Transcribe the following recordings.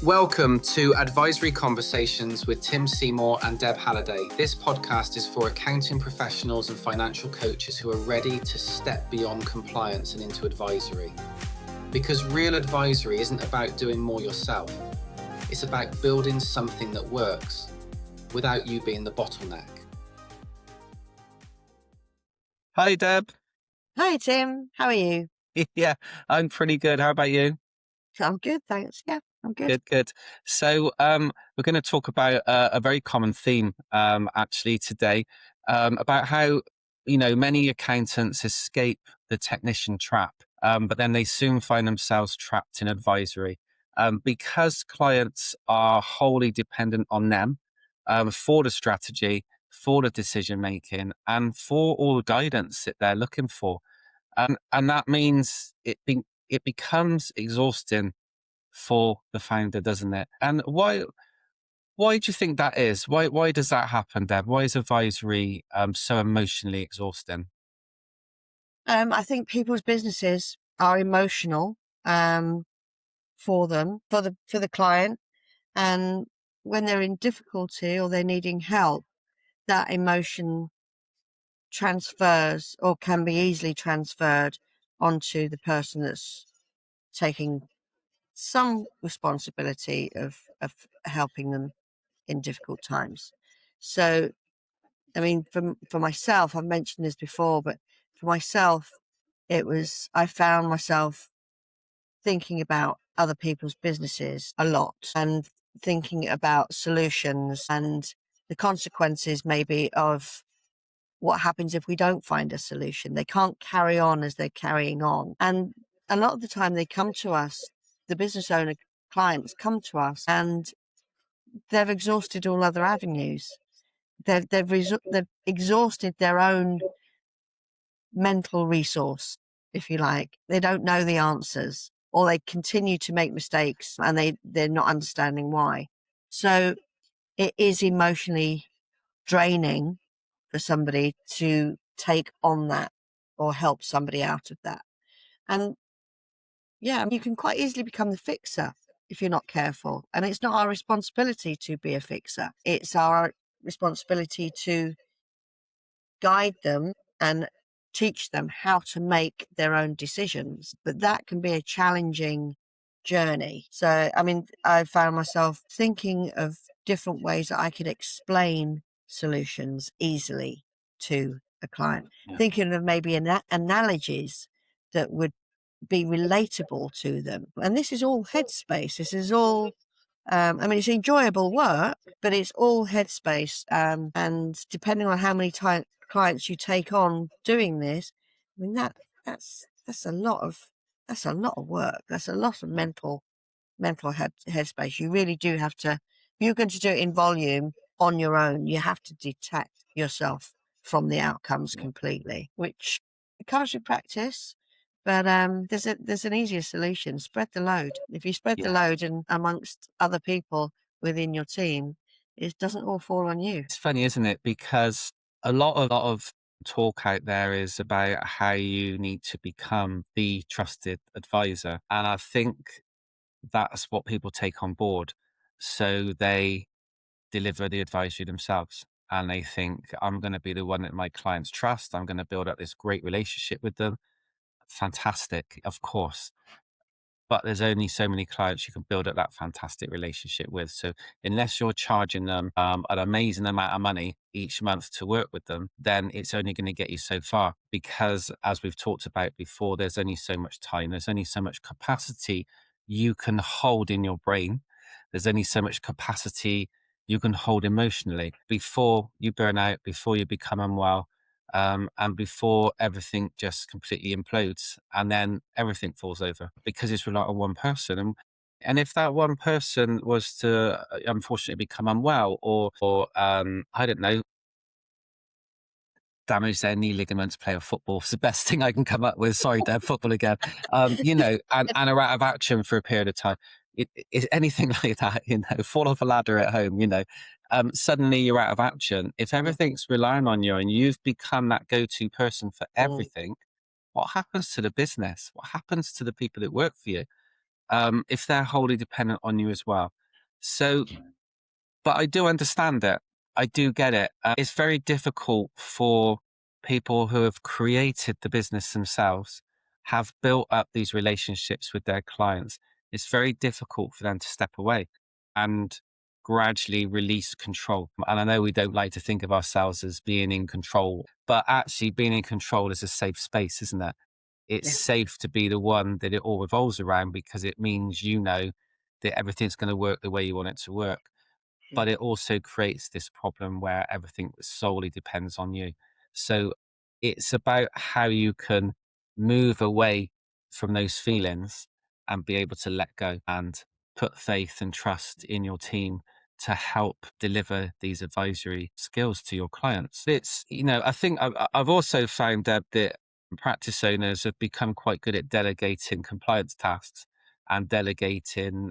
Welcome to Advisory Conversations with Tim Seymour and Deb Halliday. This podcast is for accounting professionals and financial coaches who are ready to step beyond compliance and into advisory. Because real advisory isn't about doing more yourself. It's about building something that works without you being the bottleneck. Hi, Deb. Hi, Tim. How are you? Yeah, I'm pretty good. How about you? I'm good, thanks. Yeah, I'm good. Good. So, we're going to talk about a very common theme, actually today, about how, many accountants escape the technician trap, but then they soon find themselves trapped in advisory, because clients are wholly dependent on them, for the strategy, for the decision making, and for all the guidance that they're looking for. And that means it becomes exhausting for the founder, doesn't it? And why do you think that is? Why does that happen, Deb? Why is advisory so emotionally exhausting? I think people's businesses are emotional for them, for the client, and when they're in difficulty or they're needing help, that emotion transfers or can be easily transferred onto the person that's taking some responsibility of helping them in difficult times. So, I mean, for myself, I've mentioned this before, but for myself, I found myself thinking about other people's businesses a lot and thinking about solutions and the consequences maybe of what happens if we don't find a solution. They can't carry on as they're carrying on. And a lot of the time they come to us, the business owner clients come to us and they've exhausted all other avenues. They've exhausted their own mental resource, if you like. They don't know the answers, or they continue to make mistakes and they're not understanding why. So it is emotionally draining for somebody to take on that or help somebody out of that. And yeah, you can quite easily become the fixer if you're not careful. And it's not our responsibility to be a fixer. It's our responsibility to guide them and teach them how to make their own decisions. But that can be a challenging journey. So, I mean, I found myself thinking of different ways that I could explain solutions easily to a client, thinking of maybe analogies that would be relatable to them. And this is all headspace. This is all I mean, it's enjoyable work, but it's all headspace. And depending on how many clients you take on doing this, I mean that's a lot of work. That's a lot of mental headspace. You really do have to. If you're going to do it in volume on your own, you have to detach yourself from the outcomes completely, which comes with practice. But there's an easier solution. Spread the load. If you spread the load and amongst other people within your team, it doesn't all fall on you. It's funny, isn't it? Because a lot of talk out there is about how you need to become the trusted advisor. And I think that's what people take on board. So they deliver the advisory themselves. And they think, I'm going to be the one that my clients trust. I'm going to build up this great relationship with them. Fantastic, of course. But there's only so many clients you can build up that fantastic relationship with. So unless you're charging them an amazing amount of money each month to work with them, then it's only going to get you so far. Because as we've talked about before, there's only so much time. There's only so much capacity you can hold in your brain. There's only so much capacity you can hold emotionally before you burn out, before you become unwell, and before everything just completely implodes, and then everything falls over because it's reliant on one person. And if that one person was to unfortunately become unwell or I don't know, damage their knee ligaments playing football, it's the best thing I can come up with. Sorry, Deb, football again. And are out of action for a period of time. It's anything like that, fall off a ladder at home, suddenly you're out of action. If everything's relying on you and you've become that go-to person for everything, what happens to the business? What happens to the people that work for you? if they're wholly dependent on you as well. So, but I do understand it. I do get it. It's very difficult for people who have created the business themselves, have built up these relationships with their clients. It's very difficult for them to step away and gradually release control. And I know we don't like to think of ourselves as being in control, but actually being in control is a safe space, isn't it? It's Yeah. safe to be the one that it all revolves around, because it means you know that everything's going to work the way you want it to work. Mm. But it also creates this problem where everything solely depends on you. So it's about how you can move away from those feelings and be able to let go and put faith and trust in your team to help deliver these advisory skills to your clients. It's, I think I've also found that practice owners have become quite good at delegating compliance tasks and delegating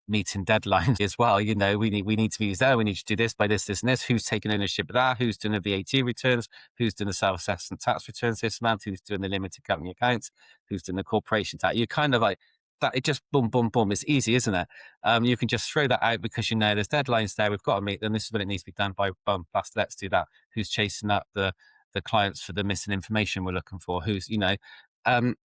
meeting deadlines as well. We need to use that. We need to do this by this, and this. Who's taking ownership of that? Who's doing the VAT returns? Who's doing the self-assessment tax returns this month? Who's doing the limited company accounts? Who's doing the corporation tax? You're kind of like that. It just boom, boom, boom. It's easy, isn't it? You can just throw that out because there's deadlines there. We've got to meet them. This is when it needs to be done by. Boom, basta, let's do that. Who's chasing up the clients for the missing information we're looking for? Um,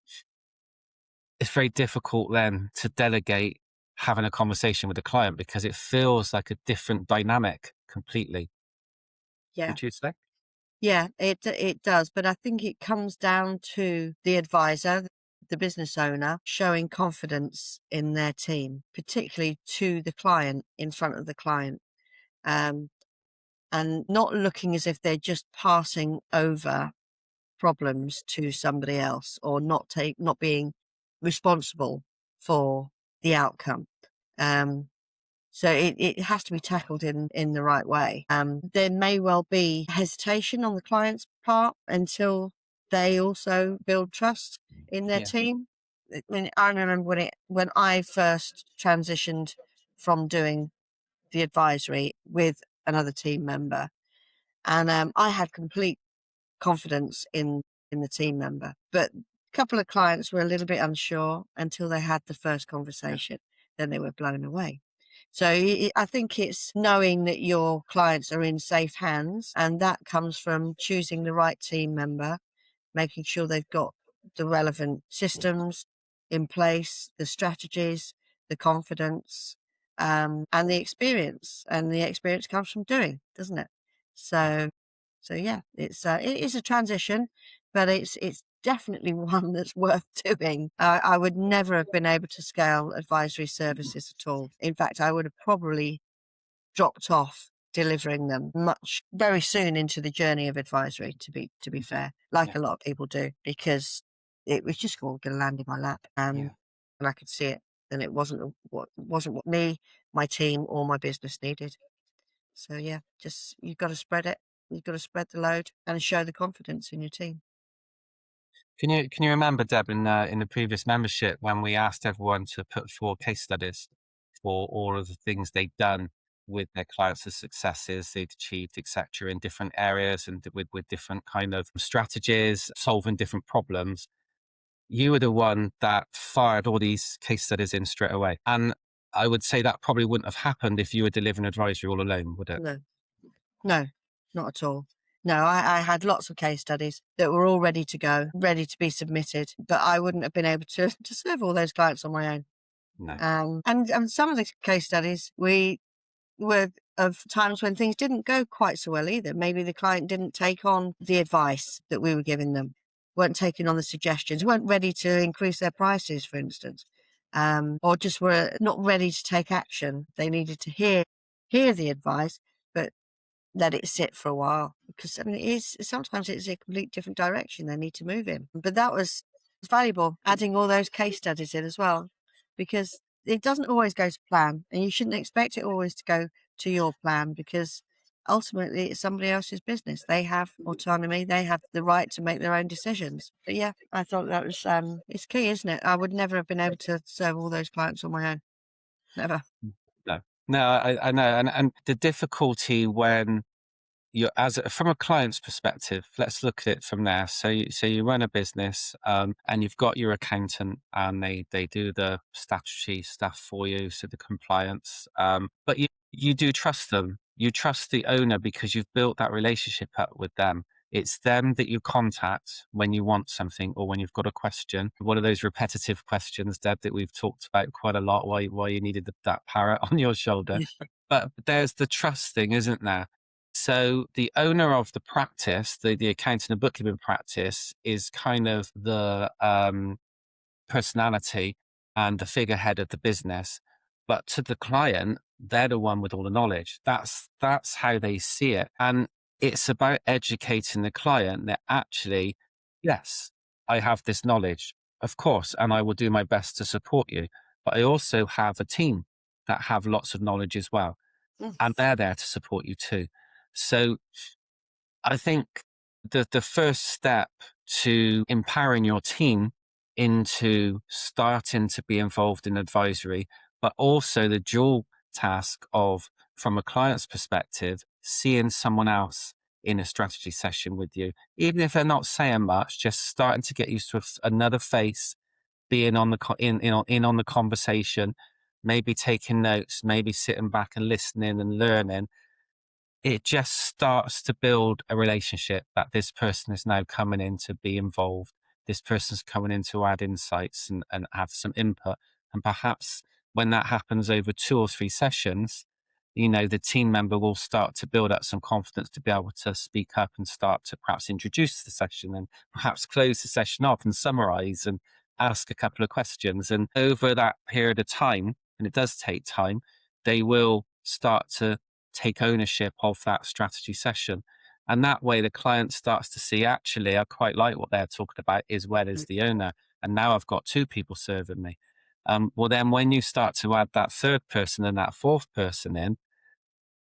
it's very difficult then to delegate having a conversation with the client because it feels like a different dynamic completely. Yeah. Would you say? Yeah, it does. But I think it comes down to the advisor, the business owner, showing confidence in their team, particularly to the client, in front of the client, and not looking as if they're just passing over problems to somebody else, or not being responsible for the outcome. So it has to be tackled in the right way. There may well be hesitation on the client's part until they also build trust in their Yeah. team. I mean, I remember when I first transitioned from doing the advisory with another team member, and I had complete confidence in the team member, but a couple of clients were a little bit unsure until they had the first conversation. Then they were blown away. So I think it's knowing that your clients are in safe hands, and that comes from choosing the right team member, making sure they've got the relevant systems in place, the strategies, the confidence, and the experience. And the experience comes from doing, doesn't it? So yeah, it is a transition, but it's definitely one that's worth doing. I would never have been able to scale advisory services at all. In fact, I would have probably dropped off delivering them very soon into the journey of advisory. To be fair, like Yeah. a lot of people do, because it was just all going to land in my lap, and I could see it, and it wasn't what me, my team, or my business needed. So yeah, just you've got to spread it. You've got to spread the load and show the confidence in your team. Can you remember, Deb, in the previous membership when we asked everyone to put forward case studies for all of the things they'd done with their clients, the successes they'd achieved, etc., in different areas and with different kind of strategies, solving different problems. You were the one that fired all these case studies in straight away. And I would say that probably wouldn't have happened if you were delivering advisory all alone, would it? No, no, not at all. No, I had lots of case studies that were all ready to go, ready to be submitted, but I wouldn't have been able to serve all those clients on my own. No. And some of the case studies were of times when things didn't go quite so well either. Maybe the client didn't take on the advice that we were giving them, weren't taking on the suggestions, weren't ready to increase their prices, for instance, or just were not ready to take action. They needed to hear the advice, but let it sit for a while, because I mean sometimes it's a complete different direction they need to move in. But that was valuable, adding all those case studies in as well, because it doesn't always go to plan, and you shouldn't expect it always to go to your plan, because ultimately it's somebody else's business. They have autonomy, they have the right to make their own decisions. But yeah, I thought that was it's key, isn't it? I would never have been able to serve all those clients on my own. Never. No, I know. And the difficulty when from a client's perspective, let's look at it from there. So you run a business, and you've got your accountant, and they do the statutory stuff for you, so the compliance. But you do trust them. You trust the owner because you've built that relationship up with them. It's them that you contact when you want something or when you've got a question. One of those repetitive questions, Deb, that we've talked about quite a lot. Why you needed that parrot on your shoulder. But there's the trust thing, isn't there? So the owner of the practice, the accounting and bookkeeping practice, is kind of the personality and the figurehead of the business. But to the client, they're the one with all the knowledge. That's how they see it. And it's about educating the client that actually, yes, I have this knowledge, of course, and I will do my best to support you. But I also have a team that have lots of knowledge as well. And they're there to support you too. So I think the first step to empowering your team into starting to be involved in advisory, but also the dual task of, from a client's perspective, seeing someone else in a strategy session with you, even if they're not saying much, just starting to get used to another face, being on the in on the conversation, maybe taking notes, maybe sitting back and listening and learning. It just starts to build a relationship that this person is now coming in to be involved. This person's coming in to add insights and have some input. And perhaps when that happens over 2 or 3 sessions, the team member will start to build up some confidence to be able to speak up and start to perhaps introduce the session and perhaps close the session off and summarize and ask a couple of questions. And over that period of time, and it does take time, they will start to take ownership of that strategy session. And that way the client starts to see, actually, I quite like what they're talking about as well as the owner. And now I've got 2 people serving me. Well, then when you start to add that 3rd person and that 4th person in,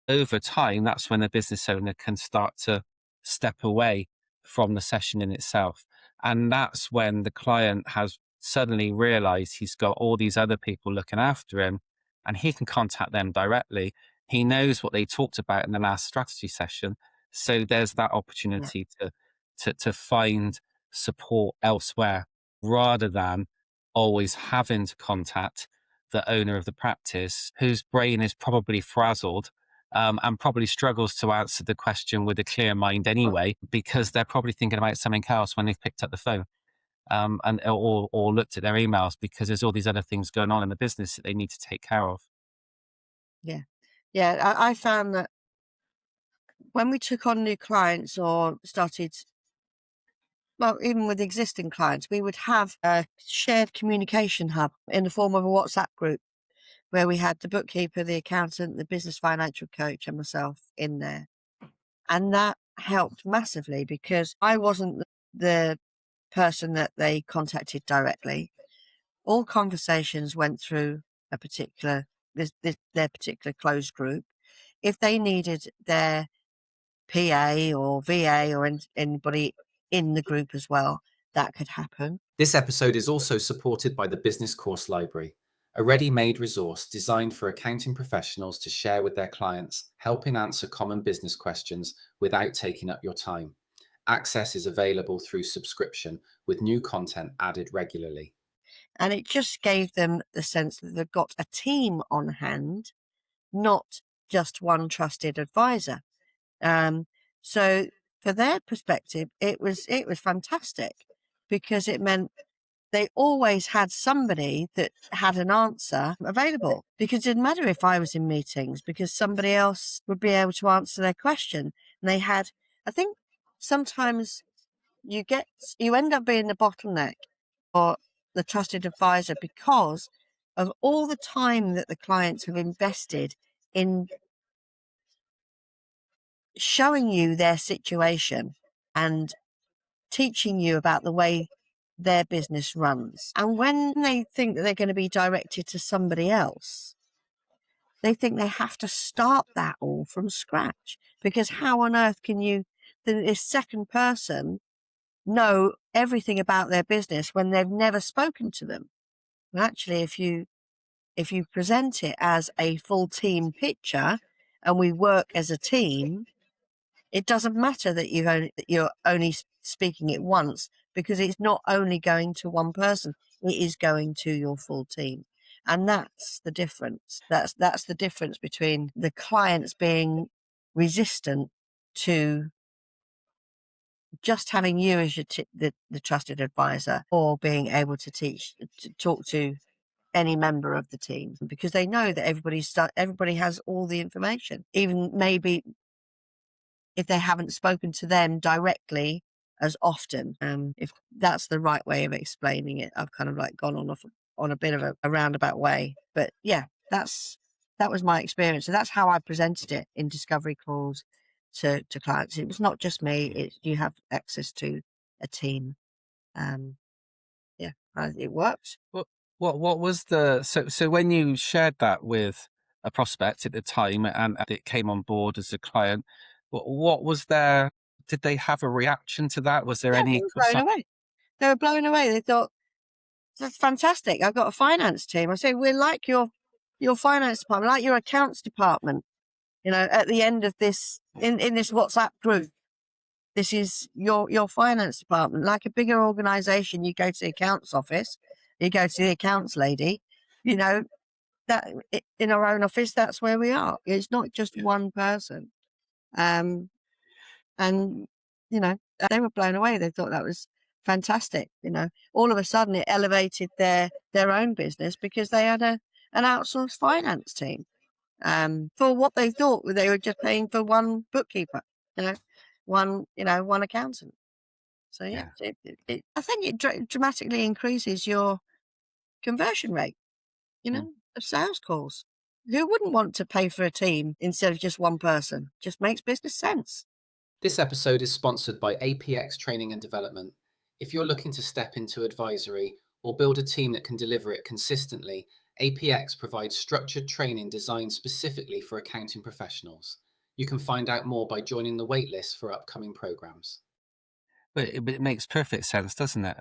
over time, that's when the business owner can start to step away from the session in itself. And that's when the client has suddenly realized he's got all these other people looking after him and he can contact them directly. He knows what they talked about in the last strategy session. So there's that opportunity to find support elsewhere rather than always having to contact the owner of the practice whose brain is probably frazzled and probably struggles to answer the question with a clear mind anyway, because they're probably thinking about something else when they've picked up the phone or looked at their emails, because there's all these other things going on in the business that they need to take care of. Yeah. Yeah. I found that when we took on new clients or started, well, even with existing clients, we would have a shared communication hub in the form of a WhatsApp group where we had the bookkeeper, the accountant, the business financial coach, and myself in there. And that helped massively because I wasn't the person that they contacted directly. All conversations went through a particular their particular closed group. If they needed their PA or VA or anybody in the group as well, that could happen. This episode is also supported by the Business Course Library, a ready-made resource designed for accounting professionals to share with their clients, helping answer common business questions without taking up your time. Access is available through subscription, with new content added regularly. And it just gave them the sense that they've got a team on hand, not just one trusted advisor. So for their perspective, it was fantastic because it meant they always had somebody that had an answer available, because it didn't matter if I was in meetings because somebody else would be able to answer their question. And they had, I think sometimes you end up being the bottleneck or the trusted advisor because of all the time that the clients have invested in showing you their situation and teaching you about the way their business runs. And when they think that they're going to be directed to somebody else, they think they have to start that all from scratch, because how on earth can this second person know everything about their business when they've never spoken to them? And actually, if you present it as a full team picture and we work as a team, it doesn't matter that you're only speaking it once, because it's not only going to one person, it is going to your full team. And that's the difference. That's the difference between the clients being resistant to just having you as the trusted advisor, or being able to talk to any member of the team, because they know that everybody has all the information, even maybe if they haven't spoken to them directly as often. If that's the right way of explaining it, I've kind of like gone on a bit of a roundabout way, but yeah, that was my experience, and that's how I presented it in discovery calls to clients. It was not just me; you have access to a team. Yeah, it worked. What was the so when you shared that with a prospect at the time and it came on board as a client, what was their, did they have a reaction to that? Was there Yeah, any they were blown away. They were blown away. They thought, that's fantastic. I've got a finance team. I say, we're like your finance department, like your accounts department. At the end of this, in this WhatsApp group, this is your finance department. Like a bigger organization, you go to the accounts office, you go to the accounts lady, that in our own office, that's where we are. It's not just one person. And they were blown away. They thought that was fantastic. All of a sudden it elevated their own business, because they had an outsourced finance team, for what they thought they were just paying for one bookkeeper, one accountant. So yeah, I think it dramatically increases your conversion rate, of sales calls. Who wouldn't want to pay for a team instead of just one person? Just makes business sense. This episode is sponsored by APX Training and Development. If you're looking to step into advisory or build a team that can deliver it consistently, APX provides structured training designed specifically for accounting professionals. You can find out more by joining the waitlist for upcoming programs. But it makes perfect sense, doesn't it?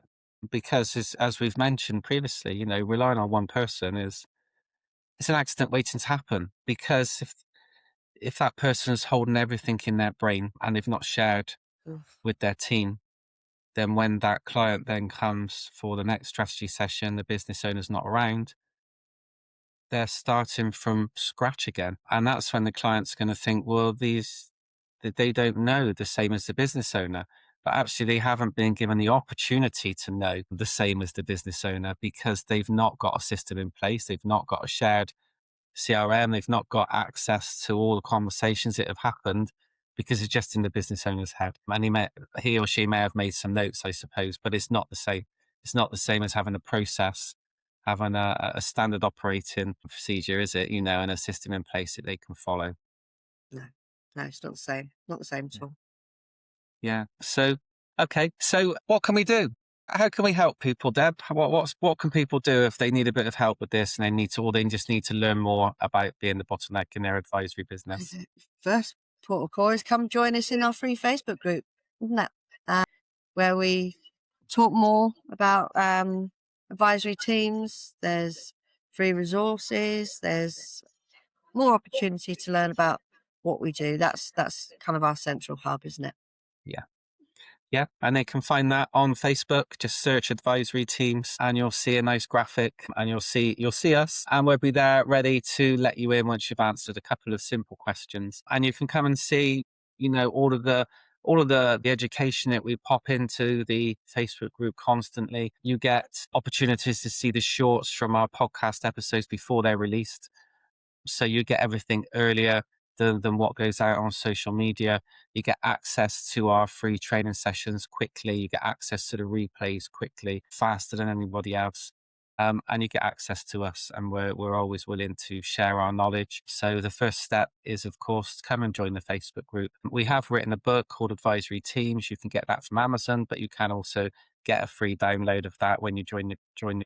Because as we've mentioned previously, relying on one person it's an accident waiting to happen. Because if that person is holding everything in their brain and they've not shared with their team, then when that client then comes for the next strategy session, the business owner's not around, they're starting from scratch again. And that's when the client's going to think, well, they don't know the same as the business owner. But actually, they haven't been given the opportunity to know the same as the business owner, because they've not got a system in place. They've not got a shared CRM. They've not got access to all the conversations that have happened, because it's just in the business owner's head. And he or she may have made some notes, I suppose, but it's not the same. It's not the same as having a process, having a standard operating procedure, is it? And a system in place that they can follow. No, it's not the same. Not the same at all. Yeah. So, okay. So what can we do? How can we help people, Deb? What can people do if they need a bit of help with this, and they just need to learn more about being the bottleneck in their advisory business? First port of call is come join us in our free Facebook group, isn't it? Where we talk more about advisory teams. There's free resources. There's more opportunity to learn about what we do. That's kind of our central hub, isn't it? Yeah. Yeah, and they can find that on Facebook. Just search advisory teams and you'll see a nice graphic, and you'll see us, and we'll be there ready to let you in once you've answered a couple of simple questions. And you can come and see, all of the education that we pop into the Facebook group constantly. You get opportunities to see the shorts from our podcast episodes before they're released. So you get everything earlier than what goes out on social media. You get access to our free training sessions quickly. You get access to the replays quickly, faster than anybody else. And you get access to us, and we're always willing to share our knowledge. So the first step is, of course, come and join the Facebook group. We have written a book called Advisory Teams. You can get that from Amazon, but you can also get a free download of that when you join the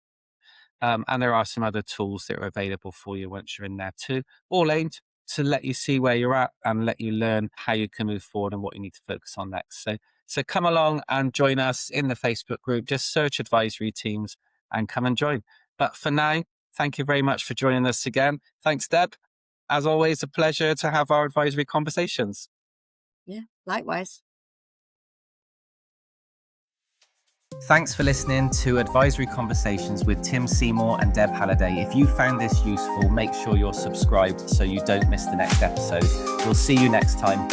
and there are some other tools that are available for you once you're in there too, all aimed to let you see where you're at and let you learn how you can move forward and what you need to focus on next. So come along and join us in the Facebook group. Just search advisory teams and come and join. But for now, thank you very much for joining us again. Thanks, Deb. As always, a pleasure to have our advisory conversations. Yeah, likewise. Thanks for listening to Advisory Conversations with Tim Seymour and Deb Halliday. If you found this useful, make sure you're subscribed so you don't miss the next episode. We'll see you next time.